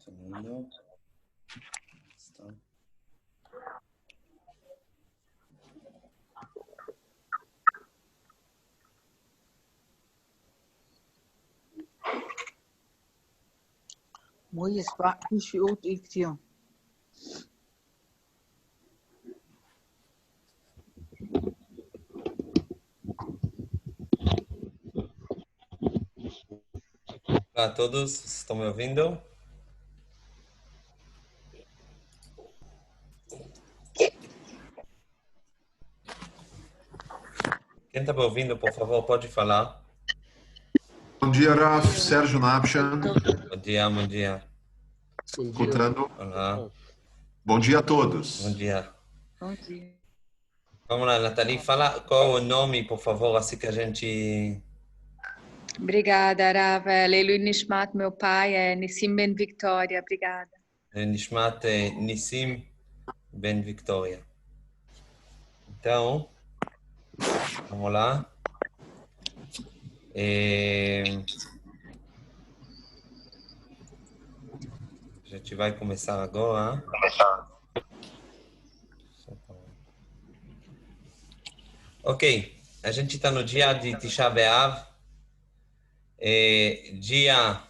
segundo. Está. Mooie spot iets. Olá a todos, estão me ouvindo? Quem está me ouvindo, por favor, pode falar. Bom dia, Raf. Sérgio Napcha. Bom dia, bom dia. Encontrando. Olá, Bom dia a todos. bom dia. Bom dia. Vamos lá, Nathalie, fala qual é o nome, por favor, assim que a gente... Obrigada, Rav. Leilu Nishmat, meu pai, é Nissim Ben Victoria. Obrigada. Nishmat Nissim Ben Victoria. Então, vamos lá. A gente vai começar agora. Ok, a gente está no dia de Tisha B'Av, dia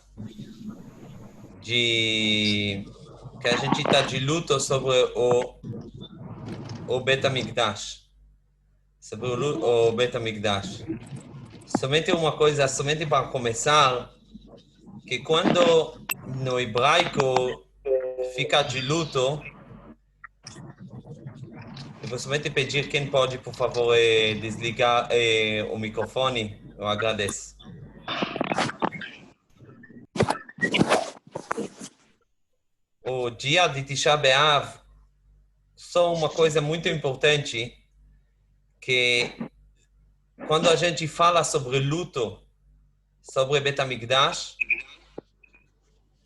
que a gente está de luto sobre o Bet HaMikdash, sobre o Bet HaMikdash. Somente uma coisa, somente para começar, que quando no hebraico fica de luto, eu vou somente pedir quem pode, por favor, desligar o microfone. Eu agradeço. O dia de Tisha B'Av, só uma coisa muito importante, que quando a gente fala sobre luto, sobre Bet HaMikdash,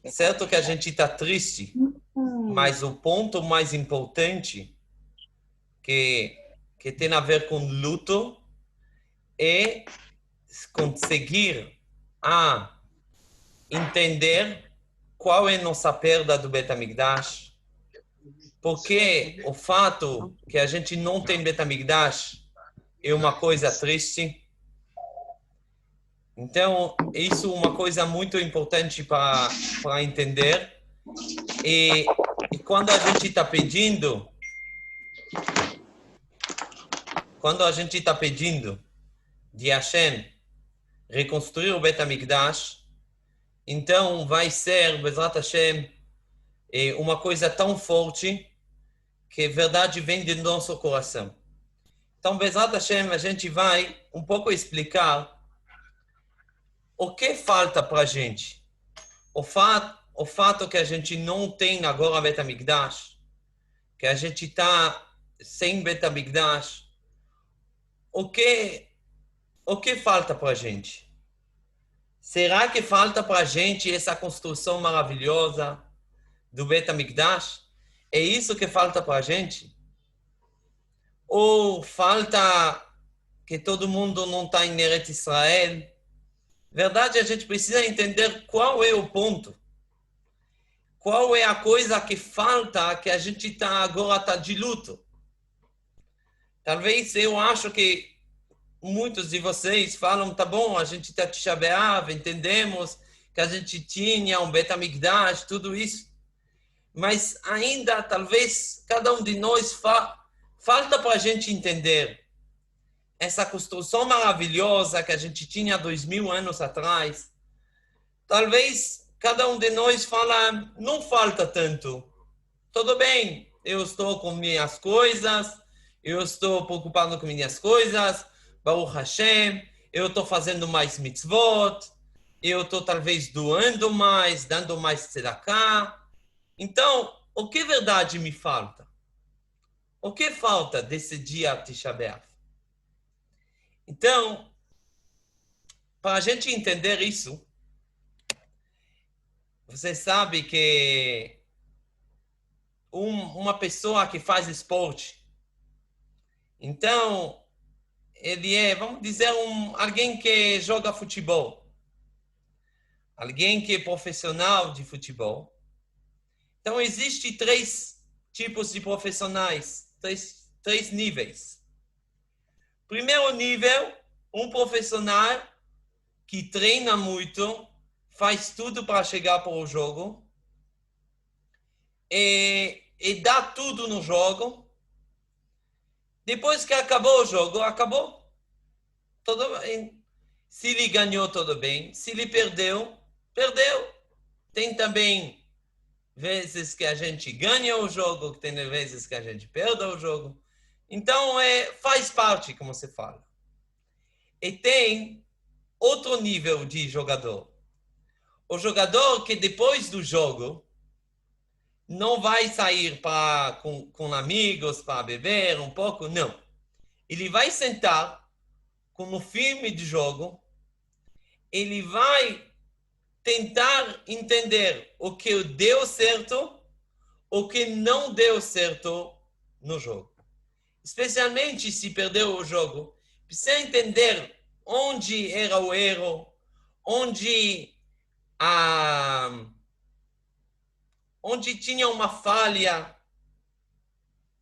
certo que a gente está triste, mas o ponto mais importante que tem a ver com luto é conseguir entender qual é a nossa perda do Bet HaMikdash, porque o fato que a gente não tem Bet HaMikdash é uma coisa triste. Então, isso é uma coisa muito importante para entender. E quando a gente está pedindo, de Hashem reconstruir o Bet HaMikdash, então vai ser, Bezrat Hashem, uma coisa tão forte que a verdade vem do nosso coração. Então, Bezrat Hashem, a gente vai um pouco explicar o que falta para a gente. O fato que a gente não tem agora Bet HaMikdash, que a gente está sem Bet HaMikdash, o que falta para a gente? Será que falta para a gente essa construção maravilhosa do Bet HaMikdash? É isso que falta para a gente? Ou falta que todo mundo não está em Eretz Israel? Verdade, a gente precisa entender qual é o ponto. Qual é a coisa que falta que a gente agora está de luto? Talvez eu acho que muitos de vocês falam, tá bom, a gente está Tisha B'Av, entendemos que a gente tinha um Bet HaMikdash, tudo isso. Mas ainda, talvez, cada um de nós falta para a gente entender essa construção maravilhosa que a gente tinha 2000 anos atrás. Talvez cada um de nós fala, não falta tanto. Tudo bem, eu estou com minhas coisas, eu estou preocupado com minhas coisas, Baruch Hashem, eu estou fazendo mais mitzvot, eu estou talvez doando mais, dando mais tzedakah. Então, o que verdade me falta? O que falta desse dia Tisha B'Av? Então, para a gente entender isso, você sabe que uma pessoa que faz esporte, então, ele é, vamos dizer, alguém que joga futebol, alguém que é profissional de futebol. Então, existem 3 tipos de profissionais, três níveis. Primeiro nível, um profissional que treina muito, faz tudo para chegar para o jogo e dá tudo no jogo. Depois que acabou o jogo, acabou. Tudo bem. Se ele ganhou, tudo bem. Se ele perdeu, perdeu. Tem também vezes que a gente ganha o jogo, tem vezes que a gente perde o jogo. Então, faz parte, como se fala. E tem outro nível de jogador. O jogador que depois do jogo não vai sair com amigos para beber um pouco, não. Ele vai sentar no filme de jogo, ele vai tentar entender o que deu certo, o que não deu certo no jogo. Especialmente se perdeu o jogo, precisa entender onde era o erro, onde tinha uma falha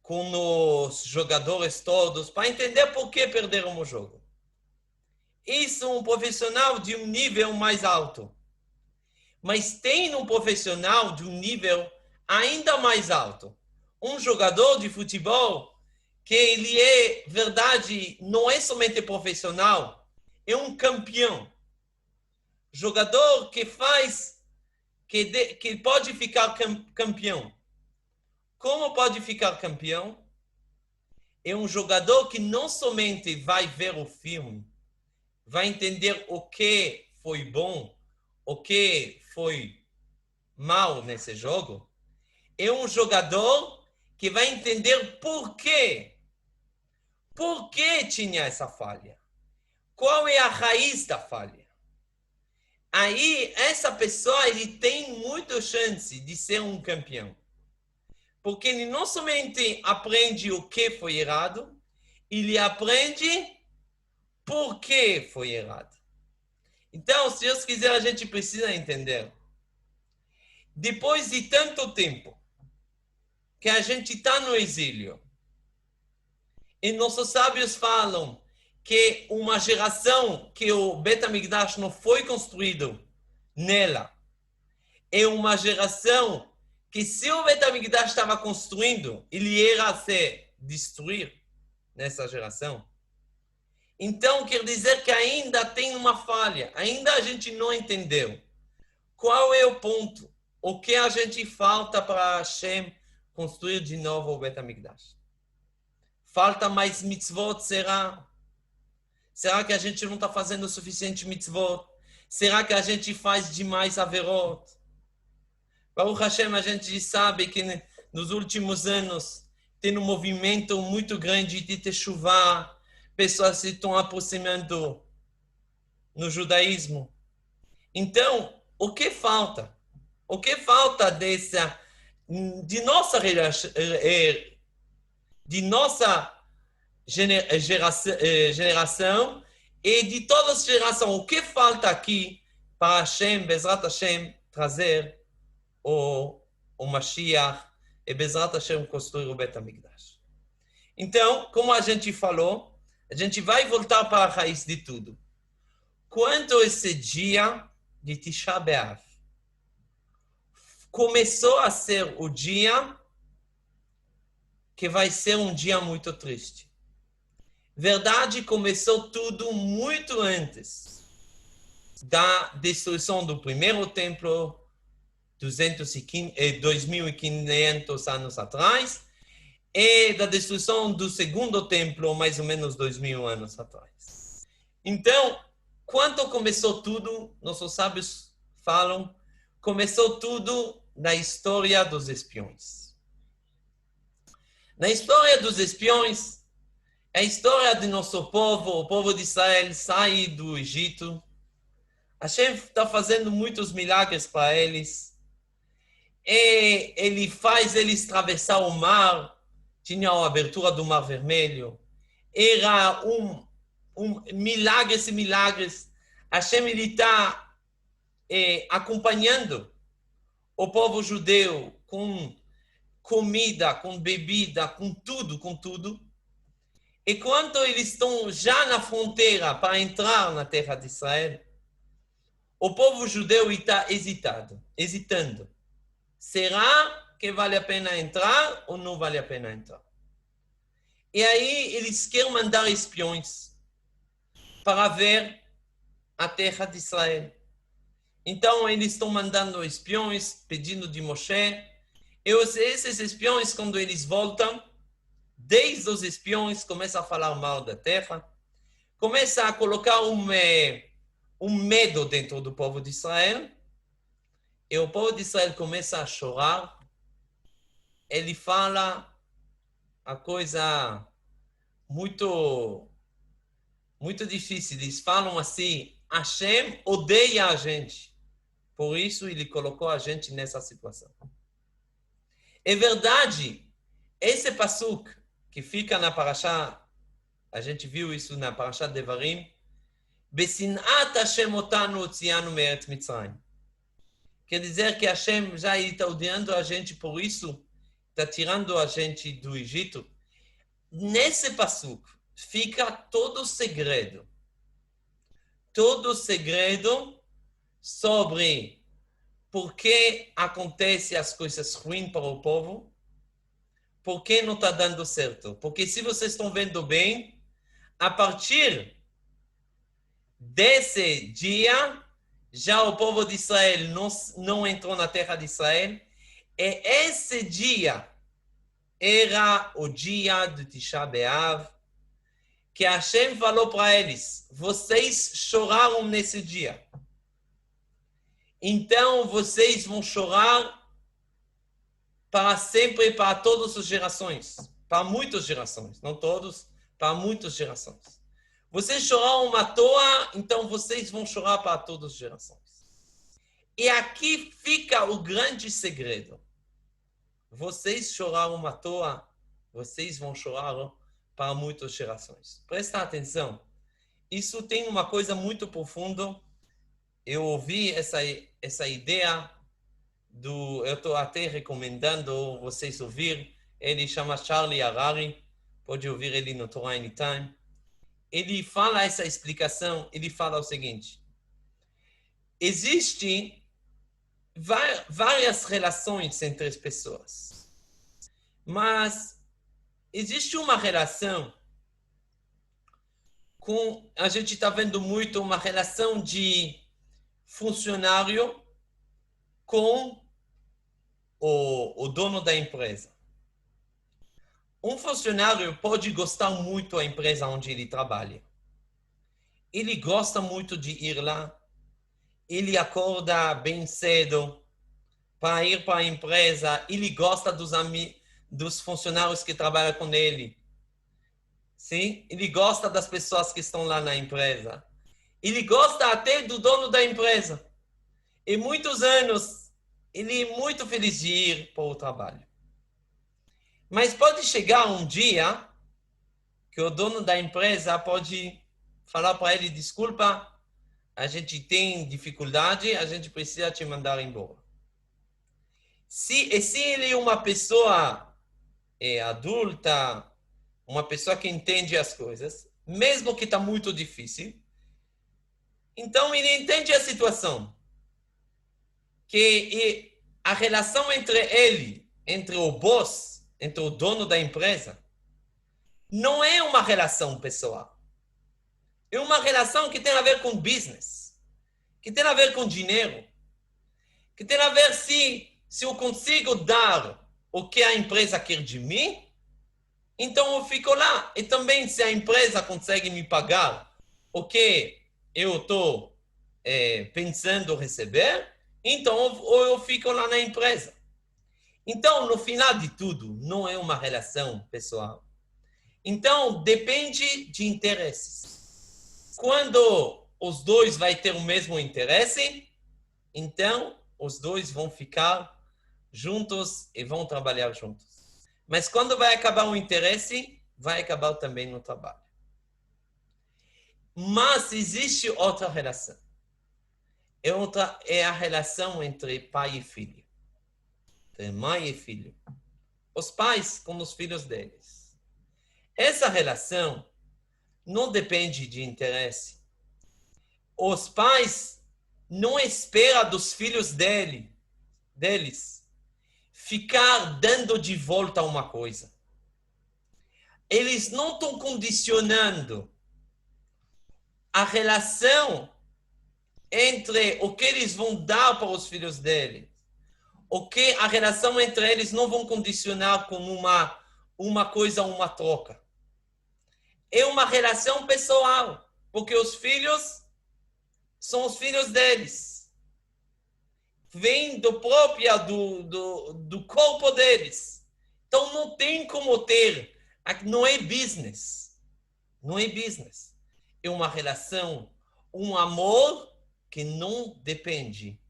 com os jogadores todos, para entender por que perderam o jogo. Isso é um profissional de um nível mais alto. Mas tem um profissional de um nível ainda mais alto. Um jogador de futebol que ele verdade, não é somente profissional, é um campeão. Jogador que que pode ficar campeão. Como pode ficar campeão? É um jogador que não somente vai ver o filme, vai entender o que foi bom, o que foi mal nesse jogo. É um jogador que vai entender por quê. Por que tinha essa falha? Qual é a raiz da falha? Aí, essa pessoa ele tem muita chance de ser um campeão. Porque ele não somente aprende o que foi errado, ele aprende por que foi errado. Então, se Deus quiser, a gente precisa entender. Depois de tanto tempo que a gente está no exílio, e nossos sábios falam que uma geração que o Bet HaMikdash não foi construído nela, é uma geração que se o Bet HaMikdash estava construindo, ele ia se destruir nessa geração. Então, quer dizer que ainda tem uma falha, ainda a gente não entendeu. Qual é o ponto? O que a gente falta para Hashem construir de novo o Bet HaMikdash? Falta mais mitzvot, será? Será que a gente não está fazendo o suficiente mitzvot? Será que a gente faz demais averot? Baruch Hashem, a gente sabe que nos últimos anos tem um movimento muito grande de teshuvah, pessoas se estão aproximando no judaísmo. Então, o que falta? O que falta de nossa geração e de todas as gerações? O que falta aqui para Hashem, Bezrat Hashem, trazer o Mashiach e Bezrat Hashem construir o Bet HaMikdash? Então, como a gente falou, a gente vai voltar para a raiz de tudo. Quando esse dia de Tisha B'Av começou a ser o dia que vai ser um dia muito triste. Verdade, começou tudo muito antes da destruição do primeiro templo, 2.500 anos atrás, e da destruição do segundo templo, mais ou menos 2.000 anos atrás. Então, quando começou tudo, nossos sábios falam, começou tudo na história dos espiões. Na história dos espiões, a história de nosso povo, o povo de Israel, sai do Egito. Hashem está fazendo muitos milagres para eles. E ele faz eles atravessar o mar. Tinha a abertura do Mar Vermelho. Era milagres e milagres. Hashem está acompanhando o povo judeu com comida, com bebida, com tudo. E quando eles estão já na fronteira para entrar na terra de Israel, o povo judeu está hesitando. Será que vale a pena entrar ou não vale a pena entrar? E aí eles querem mandar espiões para ver a terra de Israel. Então eles estão mandando espiões, pedindo de Moshe. E esses espiões, quando eles voltam, 10 dos espiões começam a falar mal da terra, começam a colocar um medo dentro do povo de Israel, e o povo de Israel começa a chorar. Ele fala a coisa muito difícil. Eles falam assim: Hashem odeia a gente, por isso ele colocou a gente nessa situação. É verdade, esse pasuk que fica na Parashá, a gente viu isso na Parashá Devarim, Besinat Hashem otanu otzianu me'eretz Mitzrayim. Quer dizer que Hashem já está odiando a gente, por isso está tirando a gente do Egito. Nesse pasuk fica todo o segredo sobre por que acontecem as coisas ruins para o povo, por que não está dando certo. Porque se vocês estão vendo bem, a partir desse dia, já o povo de Israel não entrou na terra de Israel, e esse dia era o dia do Tisha B'Av, que Hashem falou para eles: vocês choraram nesse dia. Então vocês vão chorar para sempre, para todas as gerações. Para muitas gerações, não todos, para muitas gerações. Vocês choraram à toa, então vocês vão chorar para todas as gerações. E aqui fica o grande segredo. Vocês choraram à toa, vocês vão chorar para muitas gerações. Presta atenção. Isso tem uma coisa muito profunda. Eu ouvi essa ideia eu estou até recomendando vocês ouvir. Ele chama Charlie Harari. Pode ouvir ele no Torah Anytime. Ele fala essa explicação. Ele fala o seguinte: existem várias relações entre as pessoas, mas existe uma relação a gente está vendo muito uma relação de funcionário com o dono da empresa. Um funcionário pode gostar muito da empresa onde ele trabalha. Ele gosta muito de ir lá. Ele acorda bem cedo para ir para a empresa. Ele gosta dos funcionários que trabalham com ele. Sim? Ele gosta das pessoas que estão lá na empresa. Ele gosta até do dono da empresa. E muitos anos, ele é muito feliz de ir para o trabalho. Mas pode chegar um dia que o dono da empresa pode falar para ele: desculpa, a gente tem dificuldade, a gente precisa te mandar embora. Se ele é uma pessoa adulta, uma pessoa que entende as coisas, mesmo que está muito difícil, então ele entende a situação. Que a relação entre o boss, entre o dono da empresa, não é uma relação pessoal. É uma relação que tem a ver com business, que tem a ver com dinheiro, que tem a ver se eu consigo dar o que a empresa quer de mim, então eu fico lá. E também se a empresa consegue me pagar o que eu estou pensando receber, então eu fico lá na empresa. Então, no final de tudo, não é uma relação pessoal. Então, depende de interesses. Quando os dois vão ter o mesmo interesse, então os dois vão ficar juntos e vão trabalhar juntos. Mas quando vai acabar o interesse, vai acabar também no trabalho. Mas existe outra relação. É a relação entre pai e filho. entre mãe e filho. Os pais com os filhos deles. Essa relação não depende de interesse. Os pais não esperam dos filhos deles ficar dando de volta uma coisa. Eles não estão condicionando a relação entre o que eles vão dar para os filhos deles. O que a relação entre eles não vão condicionar como uma coisa, uma troca. É uma relação pessoal, porque os filhos são os filhos deles. Vêm do corpo deles. Então não tem como ter, não é business. Não é business. É uma relação, um amor que não depende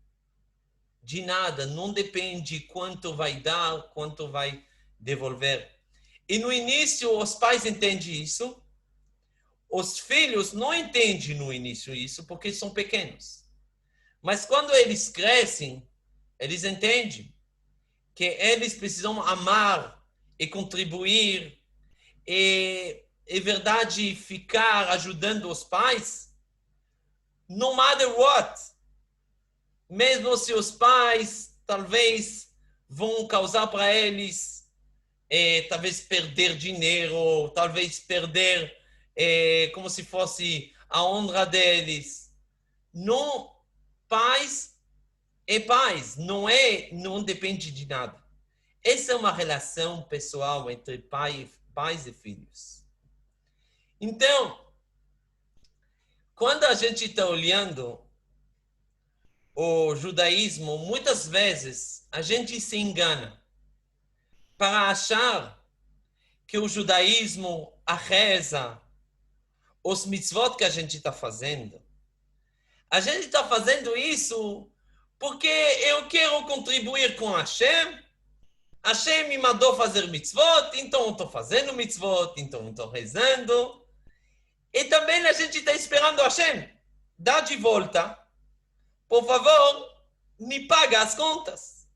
de nada, não depende quanto vai dar, quanto vai devolver. E no início os pais entendem isso, os filhos não entendem no início isso, porque são pequenos. Mas quando eles crescem, eles entendem que eles precisam amar e contribuir e, é verdade, ficar ajudando os pais, no matter what. Mesmo se os pais talvez vão causar para eles, talvez perder dinheiro, talvez perder como se fosse a honra deles. Não, pais é pais, não depende de nada. Essa é uma relação pessoal entre pais e filhos. Então, quando a gente está olhando o judaísmo, muitas vezes a gente se engana para achar que o judaísmo, a reza, os mitzvot que a gente está fazendo isso porque eu quero contribuir com Hashem. Hashem me mandou fazer mitzvot, então eu estou fazendo mitzvot, então eu estou rezando. E também a gente está esperando Hashem. Dá de volta. Por favor, me paga as contas.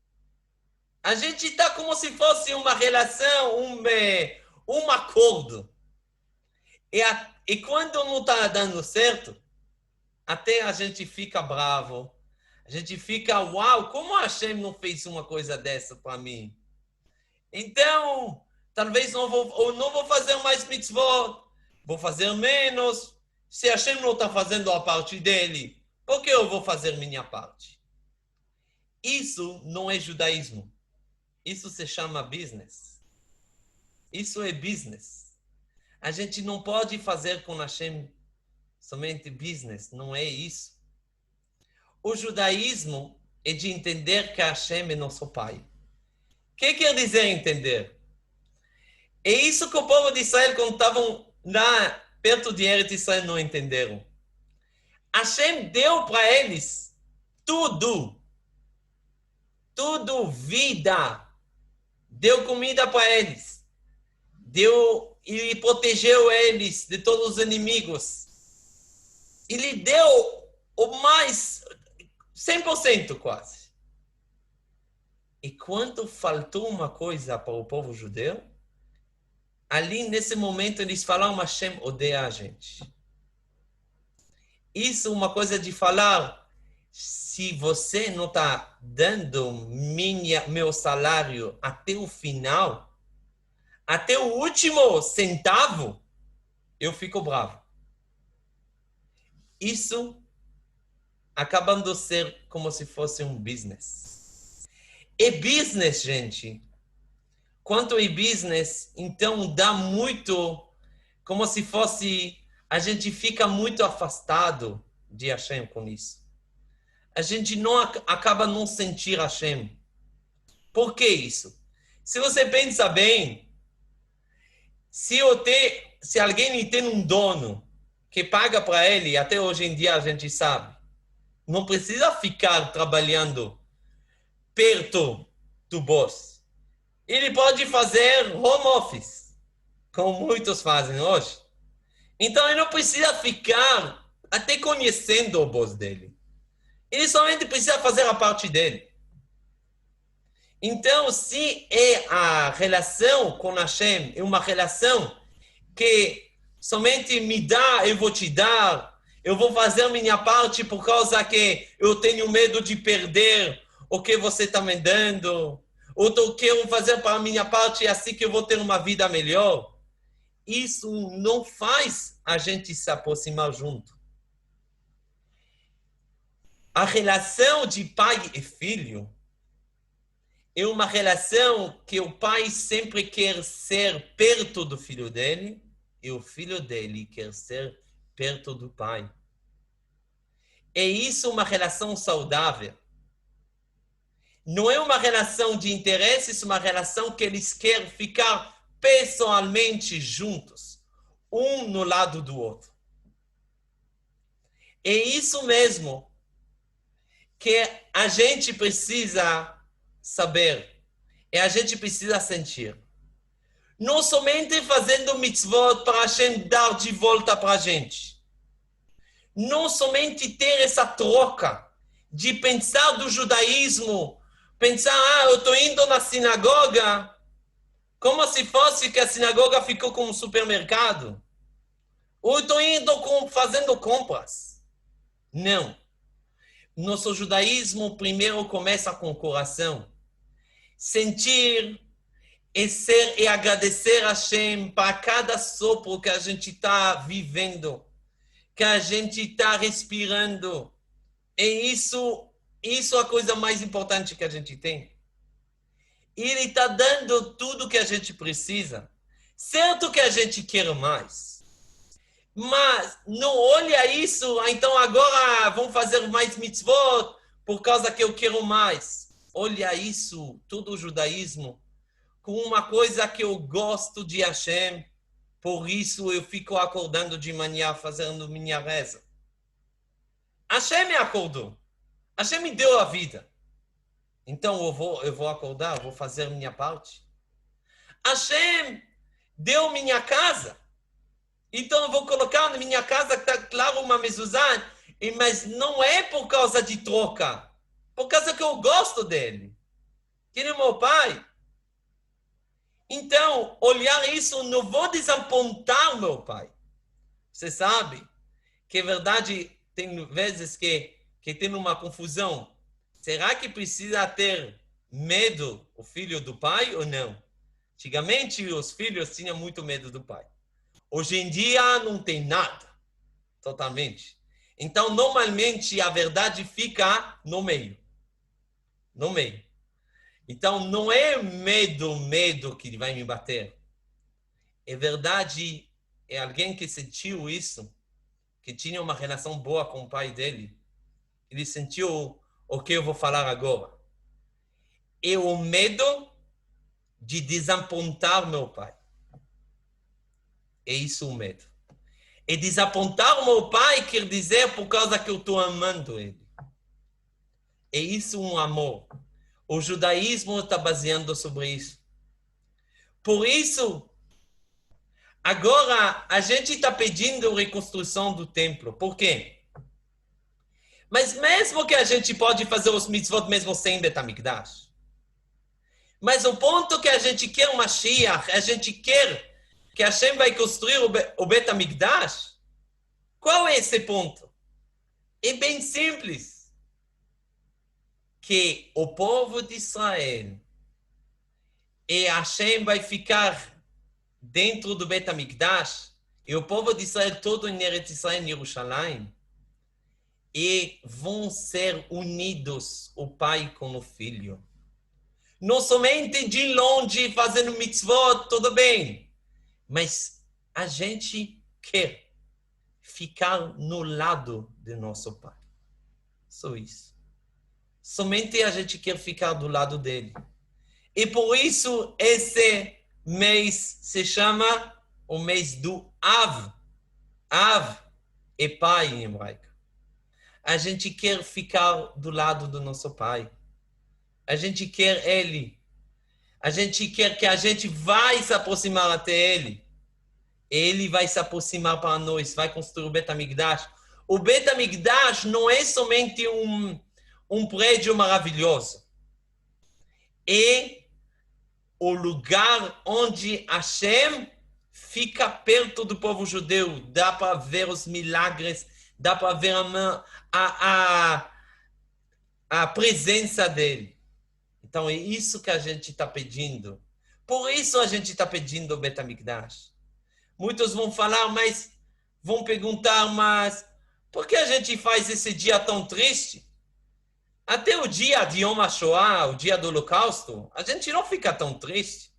A gente está como se fosse uma relação, um acordo. E quando não está dando certo, até a gente fica bravo. A gente fica, uau, como a Hashem não fez uma coisa dessa para mim? Então, talvez não vou fazer mais mitzvot. Vou fazer menos. Se a Hashem não está fazendo a parte dele, por que eu vou fazer minha parte? Isso não é judaísmo. Isso se chama business. Isso é business. A gente não pode fazer com Hashem somente business. Não é isso. O judaísmo é de entender que Hashem é nosso Pai. O que quer dizer entender? É isso que o povo de Israel, quando estavam lá perto de Eretz Israel, não entenderam. Hashem deu para eles tudo. Tudo, vida. Deu comida para eles. Ele protegeu eles de todos os inimigos. Ele deu o mais, 100% quase. E quando faltou uma coisa para o povo judeu, ali nesse momento eles falaram, Hashem odeia a gente. Isso é uma coisa de falar, se você não está dando meu salário até o final, até o último centavo, eu fico bravo. Isso acabando de ser como se fosse um business. É business, gente. Quanto é business, então dá muito, como se fosse, a gente fica muito afastado de Hashem com isso. A gente não acaba não sentir Hashem. Por que isso? Se você pensa bem, se alguém tem um dono que paga para ele, até hoje em dia a gente sabe, não precisa ficar trabalhando perto do boss. Ele pode fazer home office, como muitos fazem hoje. Então ele não precisa ficar até conhecendo o boss dele. Ele somente precisa fazer a parte dele. Então, se é a relação com Hashem, é uma relação que somente me dá, eu vou te dar, eu vou fazer minha parte por causa que eu tenho medo de perder o que você está me dando, ou eu quero fazer para a minha parte assim que eu vou ter uma vida melhor. Isso não faz a gente se aproximar junto. A relação de pai e filho é uma relação que o pai sempre quer ser perto do filho dele e o filho dele quer ser perto do pai. É isso uma relação saudável. Não é uma relação de interesses, uma relação que eles querem ficar pessoalmente juntos, um no lado do outro. É isso mesmo que a gente precisa saber, e a gente precisa sentir. Não somente fazendo mitzvot para Hashem dar de volta para a gente. Não somente ter essa troca de pensar do judaísmo, pensar, eu estou indo na sinagoga, como se fosse que a sinagoga ficou como um supermercado. Ou estou indo fazendo compras. Não. Nosso judaísmo primeiro começa com o coração. Sentir e ser e agradecer a Hashem para cada sopro que a gente está vivendo, que a gente está respirando. E isso é a coisa mais importante que a gente tem. Ele está dando tudo que a gente precisa. Certo que a gente quer mais. Mas não olha isso, então agora vamos fazer mais mitzvot por causa que eu quero mais. Olha isso, todo o judaísmo, com uma coisa que eu gosto de Hashem, por isso eu fico acordando de manhã fazendo minha reza. Hashem me acordou. Hashem me deu a vida. Então eu vou acordar, eu vou fazer minha parte. Hashem deu minha casa. Então eu vou colocar na minha casa, que está claro, uma mezuzá, mas não é por causa de troca. Por causa que eu gosto dele. Que ele é meu pai. Então, olhar isso, não vou desapontar meu pai. Você sabe que é verdade, tem vezes que tem uma confusão. Será que precisa ter medo o filho do pai ou não? Antigamente, os filhos tinham muito medo do pai. Hoje em dia, não tem nada. Totalmente. Então, normalmente, a verdade fica no meio. No meio. Então, não é medo que ele vai me bater. É verdade, é alguém que sentiu isso, que tinha uma relação boa com o pai dele. Ele sentiu o que eu vou falar agora. É o medo de desapontar meu pai. É isso o medo. E desapontar o meu pai quer dizer por causa que eu estou amando ele. É isso um amor. O judaísmo está baseando sobre isso. Por isso, agora a gente está pedindo reconstrução do templo. Por quê? Mas mesmo que a gente pode fazer os mitzvot mesmo sem Bet HaMikdash. Mas o ponto que a gente quer uma Mashiach, a gente quer que Hashem vai construir o Bet HaMikdash. Qual é esse ponto? É bem simples. Que o povo de Israel e Hashem vai ficar dentro do Bet HaMikdash e o povo de Israel todo em Eretz Israel, em Jerusalém, e vão ser unidos o pai com o filho. Não somente de longe fazendo mitzvot, tudo bem, mas a gente quer ficar no lado de nosso pai. Só isso. Somente a gente quer ficar do lado dele. E por isso esse mês se chama o mês do Av. Av é pai em hebraico. A gente quer ficar do lado do nosso pai. A gente quer ele. A gente quer que a gente vai se aproximar até ele. Ele vai se aproximar para nós, vai construir o Bet HaMikdash. O Bet HaMikdash não é somente um prédio maravilhoso. é o lugar onde Hashem fica perto do povo judeu. Dá para ver os milagres, dá para ver a presença dele. Então é isso que a gente está pedindo. Por isso a gente está pedindo o Bet HaMikdash. Muitos vão falar, mas vão perguntar, mas por que a gente faz esse dia tão triste? Até o dia de Yom HaShoah, o dia do Holocausto, a gente não fica tão triste.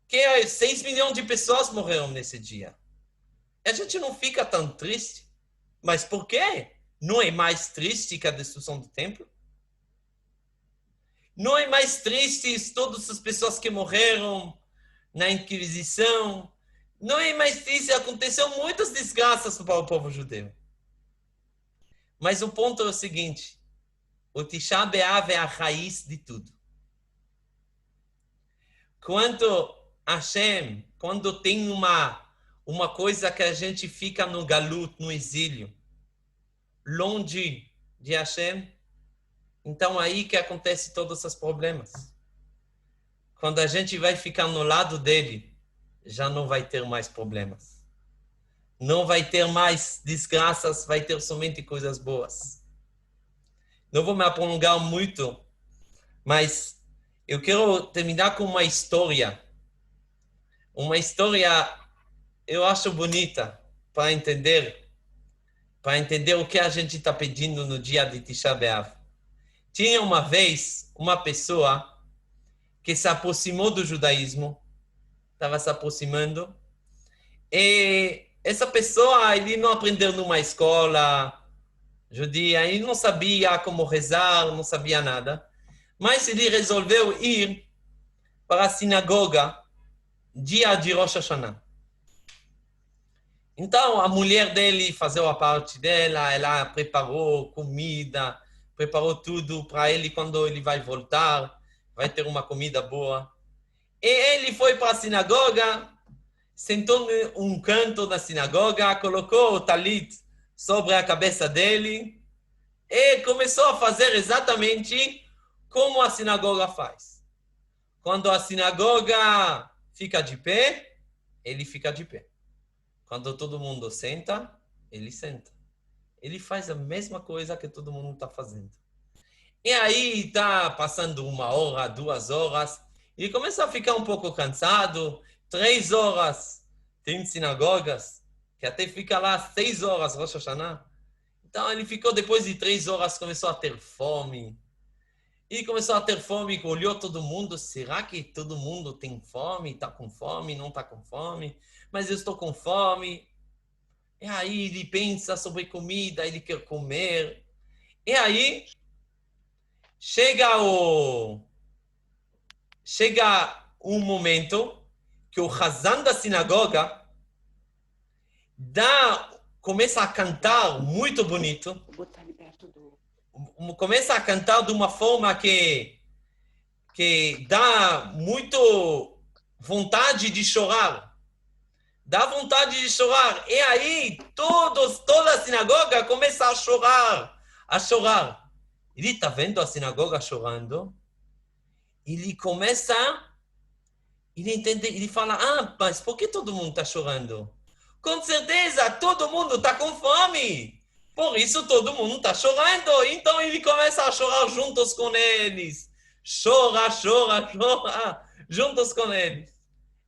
Porque 6 milhões de pessoas morreram nesse dia. A gente não fica tão triste. Mas por quê? Não é mais triste que a destruição do templo? Não é mais triste todas as pessoas que morreram na Inquisição? Não é mais triste, aconteceu muitas desgraças para o povo judeu. Mas o ponto é o seguinte, o Tisha B'Av é a raiz de tudo. Quando Hashem, quando tem uma coisa que a gente fica no galut, no exílio, longe de Hashem, então aí que acontece todos esses problemas. Quando a gente vai ficar no lado dele, já não vai ter mais problemas. Não vai ter mais desgraças, vai ter somente coisas boas. Não vou me prolongar muito, mas eu quero terminar com uma história. Uma história, eu acho bonita, para entender o que a gente está pedindo no dia de Tisha B'Av. Tinha uma vez uma pessoa que se aproximou do judaísmo, estava se aproximando, e essa pessoa, ele não aprendeu numa escola judia, ele não sabia como rezar, não sabia nada, mas ele resolveu ir para a sinagoga dia de Rosh Hashanah. Então, a mulher dele fazia a parte dela, ela preparou comida, preparou tudo para ele quando ele vai voltar, vai ter uma comida boa. E ele foi para a sinagoga, sentou em um canto da sinagoga, colocou o talit sobre a cabeça dele e começou a fazer exatamente como a sinagoga faz. Quando a sinagoga fica de pé, ele fica de pé. Quando todo mundo senta, ele senta. Ele faz a mesma coisa que todo mundo está fazendo. E aí está passando 1 hora, 2 horas, e começa a ficar um pouco cansado. 3 horas, tem sinagogas que até fica lá 6 horas, Rosh Hashanah. Então ele ficou, depois de 3 horas, começou a ter fome. E começou a ter fome, olhou todo mundo, será que todo mundo tem fome? Está com fome, não está com fome? Mas eu estou com fome. E aí ele pensa sobre comida, ele quer comer. E aí chega um momento que o Hazan da sinagoga começa a cantar muito bonito. Começa a cantar de uma forma que dá muito vontade de chorar. Dá vontade de chorar. E aí toda a sinagoga começa a chorar. Ele está vendo a sinagoga chorando. Ele começa, ele entende, ele fala, mas por que todo mundo está chorando? Com certeza, todo mundo está com fome. Por isso todo mundo está chorando. Então ele começa a chorar juntos com eles. Chora, juntos com eles.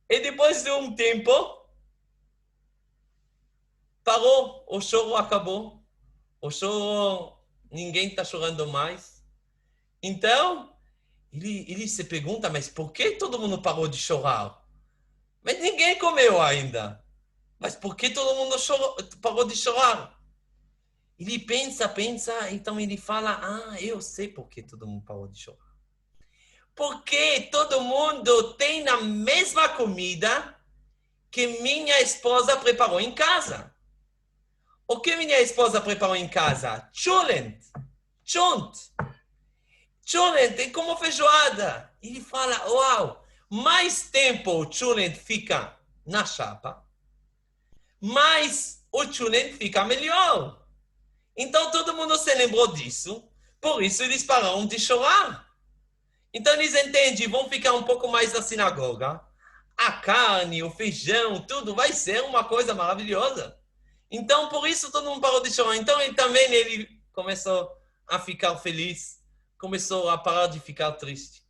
E depois de um tempo, parou, o choro acabou. O choro, ninguém está chorando mais. Então, ele se pergunta, mas por que todo mundo parou de chorar? Mas ninguém comeu ainda. Mas por que todo mundo parou de chorar? Ele pensa, então ele fala, eu sei por que todo mundo parou de chorar. Porque todo mundo tem a mesma comida que minha esposa preparou em casa. O que minha esposa preparou em casa? Chunt. Chulent é como feijoada. Ele fala, uau, mais tempo o chulent fica na chapa, mais o chulent fica melhor. Então todo mundo se lembrou disso, por isso eles pararam de chorar. Então eles entendem, vão ficar um pouco mais na sinagoga. A carne, o feijão, tudo vai ser uma coisa maravilhosa. Então, por isso, todo mundo parou de chorar. Então, ele começou a ficar feliz, começou a parar de ficar triste.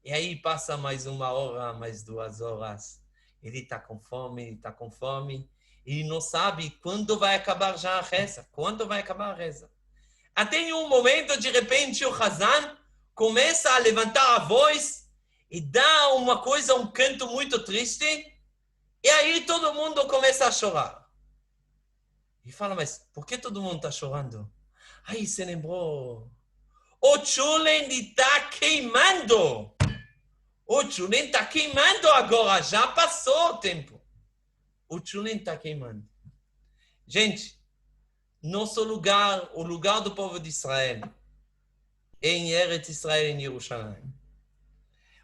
E aí passa mais 1 hora, mais 2 horas. Ele está com fome, e não sabe quando vai acabar já a reza. Quando vai acabar a reza? Até em um momento, de repente, o Hazan começa a levantar a voz e dá uma coisa, um canto muito triste. E aí todo mundo começa a chorar. E fala, mas por que todo mundo está chorando? Aí se lembrou. O Tchulen está queimando. O Tchulen está queimando agora. Já passou o tempo. O Tchulen está queimando. Gente, nosso lugar, o lugar do povo de Israel, é em Eretz Israel, em Jerusalém.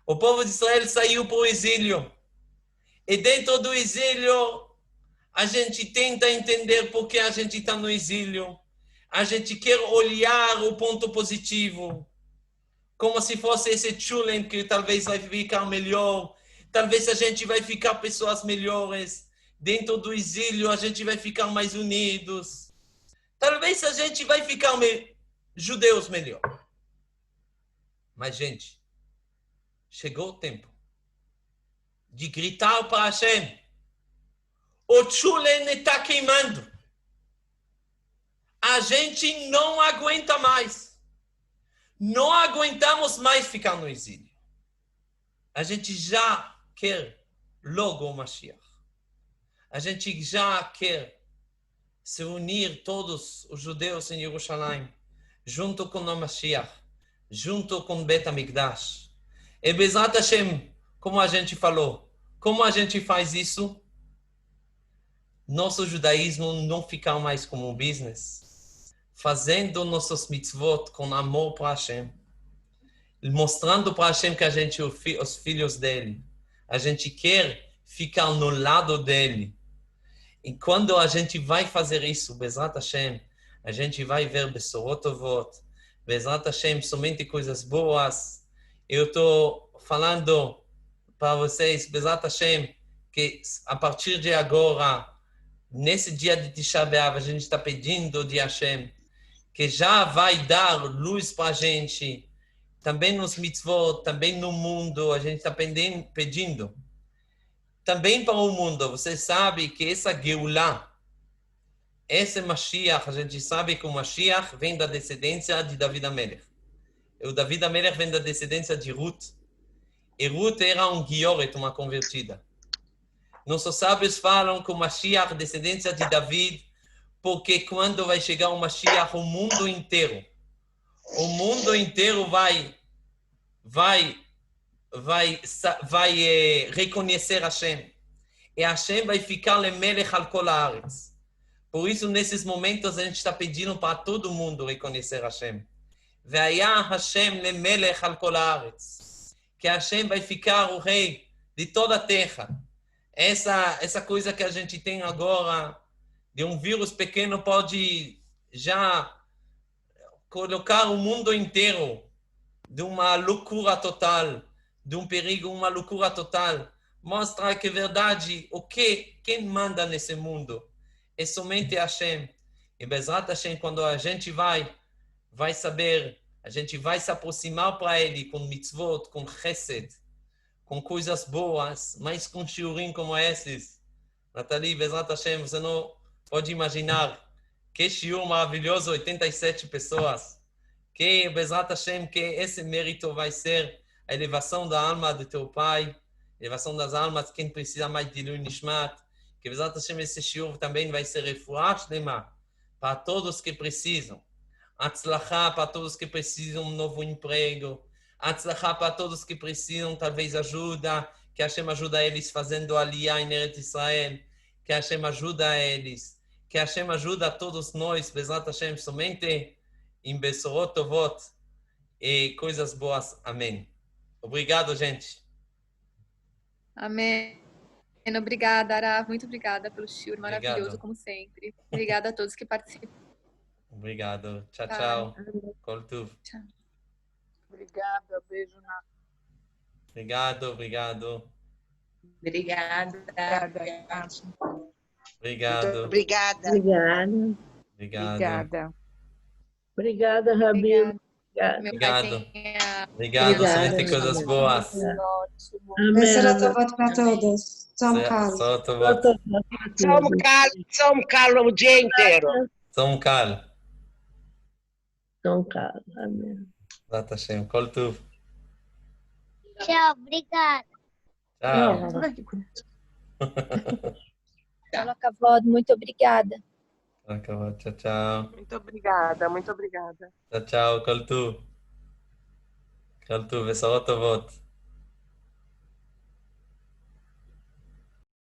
O povo de Israel saiu para o exílio. E dentro do exílio, a gente tenta entender por que a gente está no exílio. A gente quer olhar o ponto positivo. Como se fosse esse Tchulen que talvez vai ficar melhor. Talvez a gente vai ficar pessoas melhores. Dentro do exílio, a gente vai ficar mais unidos. Talvez a gente vai ficar judeus melhor. Mas, gente, chegou o tempo de gritar para Hashem. O Tchulen está queimando. A gente não aguenta mais. Não aguentamos mais ficar no exílio. A gente já quer logo o Mashiach. A gente já quer se unir todos os judeus em Jerusalém, junto com o Mashiach, junto com Bet HaMikdash. E Bezrat Hashem, como a gente falou, como a gente faz isso? Nosso judaísmo não ficar mais como um business, fazendo nossos mitzvot com amor para Hashem, mostrando para Hashem que a gente é os filhos dele. A gente quer ficar no lado dele. E quando a gente vai fazer isso, Bezrat Hashem, a gente vai ver Besorot Tovot, Bezrat Hashem, somente coisas boas. Eu estou falando para vocês, Bezrat Hashem, que a partir de agora, nesse dia de Tisha B'Av, a gente está pedindo de Hashem, que já vai dar luz para a gente, também nos mitzvot, também no mundo, a gente está pedindo. Também para o mundo, você sabe que essa Geulah, esse Mashiach, a gente sabe que o Mashiach vem da descendência de David HaMelech. O David HaMelech vem da descendência de Ruth. E Ruth era um Gioret, uma convertida. Nossos sábios falam que o Mashiach é descendência de David, porque quando vai chegar o Mashiach, o mundo inteiro vai reconhecer Hashem. E Hashem vai ficar Lemelech al kol haaretz. Por isso, nesses momentos, a gente está pedindo para todo mundo reconhecer Hashem. Ve'aya Hashem Lemelech al kol haaretz. Que Hashem vai ficar o rei de toda a terra. Essa coisa que a gente tem agora, de um vírus pequeno, pode já colocar o mundo inteiro de uma loucura total, de um perigo, uma loucura total. Mostra que, verdade, quem manda nesse mundo é somente Hashem. E Bezrat Hashem, quando a gente vai saber, a gente vai se aproximar para Ele com mitzvot, com chesed, com coisas boas, mas com shiurim como esses. Nathalie, Bezrat Hashem, você não pode imaginar que shiur maravilhoso, 87 pessoas. Que Bezrat Hashem, que esse mérito vai ser a elevação da alma do teu pai, elevação das almas, quem precisa mais de Ilui Nishmat, que Bezrat Hashem, esse shiur também vai ser refuah shlema para todos que precisam. Atzlachá para todos que precisam de um novo emprego. Atzlachá para todos que precisam, talvez, ajuda, que Hashem ajuda eles fazendo aliyah em Eretz Israel, que Hashem ajuda eles, que Hashem ajuda a todos nós, Bezrat Hashem, somente em Besorot Tovot e coisas boas. Amém. Obrigado, gente. Amém. Obrigada, Arav. Muito obrigada pelo shiur maravilhoso, Obrigado. como sempre. Obrigada a todos que participaram. Obrigado. Tchau, tchau. Kol tuv. Tchau. Obrigada, beijo na Obrigado, obrigado. Obrigada. Obrigado, Obrigada. obrigado. Obrigada. Obrigada, Rabino. Meu pai Obrigado. tem Obrigado, você vai ter coisas boas. Ótimo. Amém. Bessara Tovat para todos. Tzom Kal. Só tovot. Som calo o dia inteiro. Tzom kal. Tom Carlos. Amém. Zat Hashem. Kol tuv. Tchau, obrigada. Tchau. Ai, que bonito. Kavod, muito obrigada. Tchau, tchau. Muito obrigada, muito obrigada. Tchau, tchau. Kol tuv. Kol tuv. Besorot tovot.